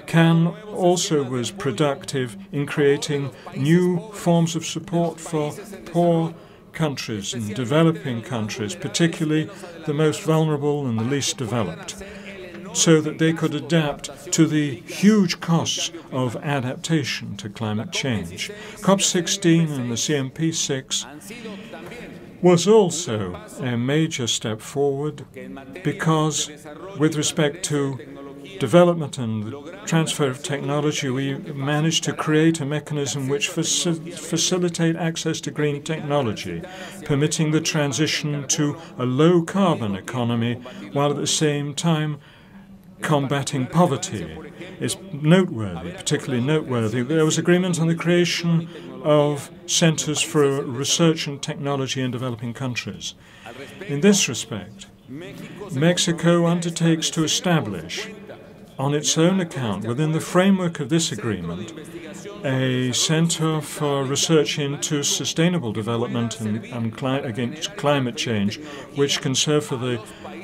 Cannes also was productive in creating new forms of support for poor countries and developing countries, particularly the most vulnerable and the least developed, so that they could adapt to the huge costs of adaptation to climate change. COP16 and the CMP6 was also a major step forward because, with respect to development and the transfer of technology, we managed to create a mechanism which facilitate access to green technology, permitting the transition to a low-carbon economy, while at the same time combating poverty. Is noteworthy, particularly noteworthy. There was agreement on the creation of centers for research and technology in developing countries. In this respect, Mexico undertakes to establish, on its own account, within the framework of this agreement, a center for research into sustainable development and against climate change, which can serve for the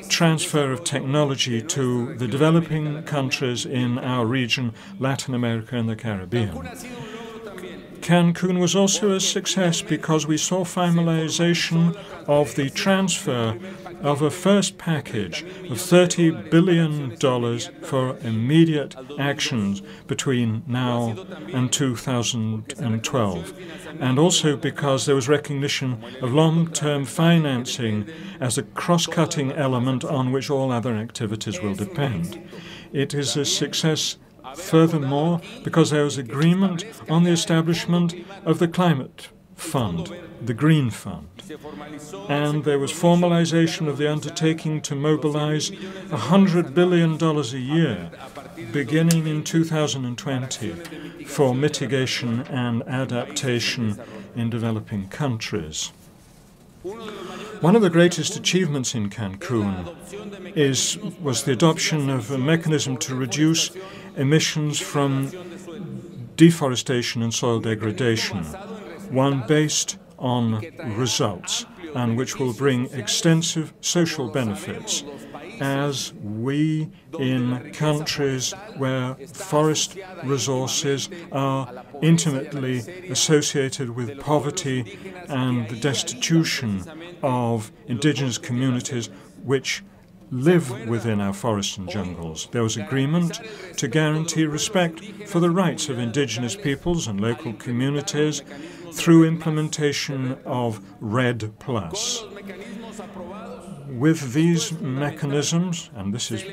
transfer of technology to the developing countries in our region, Latin America and the Caribbean. Cancun was also a success because we saw finalization of the transfer of a first package of $30 billion for immediate actions between now and 2012, and also because there was recognition of long-term financing as a cross-cutting element on which all other activities will depend. It is a success furthermore because there was agreement on the establishment of the Climate Fund, the Green Fund, and there was formalization of the undertaking to mobilize $100 billion a year beginning in 2020 for mitigation and adaptation in developing countries. One of the greatest achievements in Cancun was the adoption of a mechanism to reduce emissions from deforestation and soil degradation, one based on results and which will bring extensive social benefits as we, in countries where forest resources are intimately associated with poverty and the destitution of indigenous communities which live within our forests and jungles. There was agreement to guarantee respect for the rights of indigenous peoples and local communities through implementation of REDD+. With these mechanisms, and this is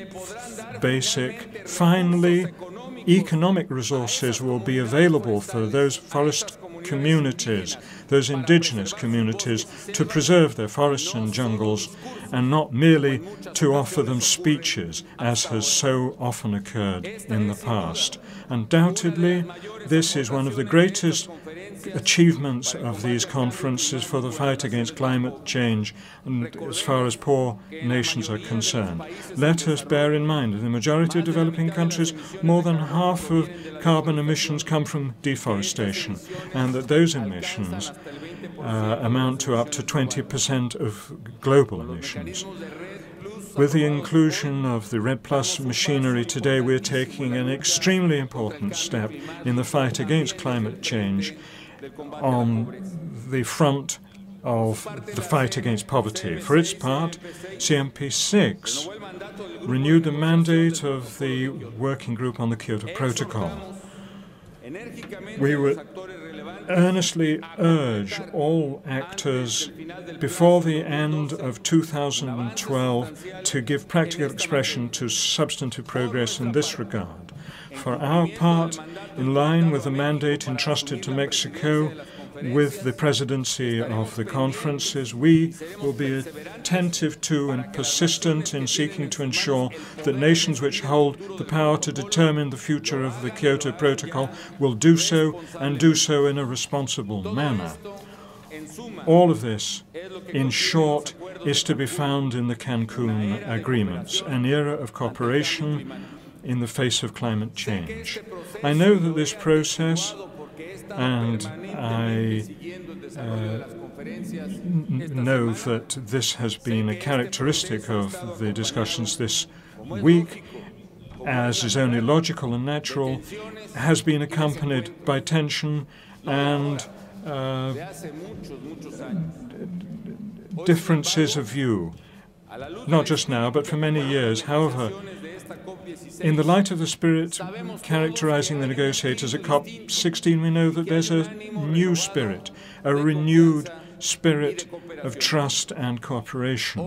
basic, finally, economic resources will be available for those forest communities, those indigenous communities, to preserve their forests and jungles, and not merely to offer them speeches, as has so often occurred in the past. Undoubtedly, this is one of the greatest achievements of these conferences for the fight against climate change and as far as poor nations are concerned. Let us bear in mind that in the majority of developing countries, more than half of carbon emissions come from deforestation, and that those emissions amount to up to 20% of global emissions. With the inclusion of the REDD+ machinery today, we're taking an extremely important step in the fight against climate change on the front of the fight against poverty. For its part, CMP6 renewed the mandate of the Working Group on the Kyoto Protocol. We would earnestly urge all actors before the end of 2012 to give practical expression to substantive progress in this regard. For our part, in line with the mandate entrusted to Mexico with the presidency of the conferences, we will be attentive to and persistent in seeking to ensure that nations which hold the power to determine the future of the Kyoto Protocol will do so, and do so in a responsible manner. All of this, in short, is to be found in the Cancun agreements, an era of cooperation in the face of climate change. I know that this process, and I know that this has been a characteristic of the discussions this week, as is only logical and natural, has been accompanied by tension and differences of view, not just now, but for many years. However, in the light of the spirit characterizing the negotiators at COP16, we know that there's a new spirit, a renewed spirit of trust and cooperation.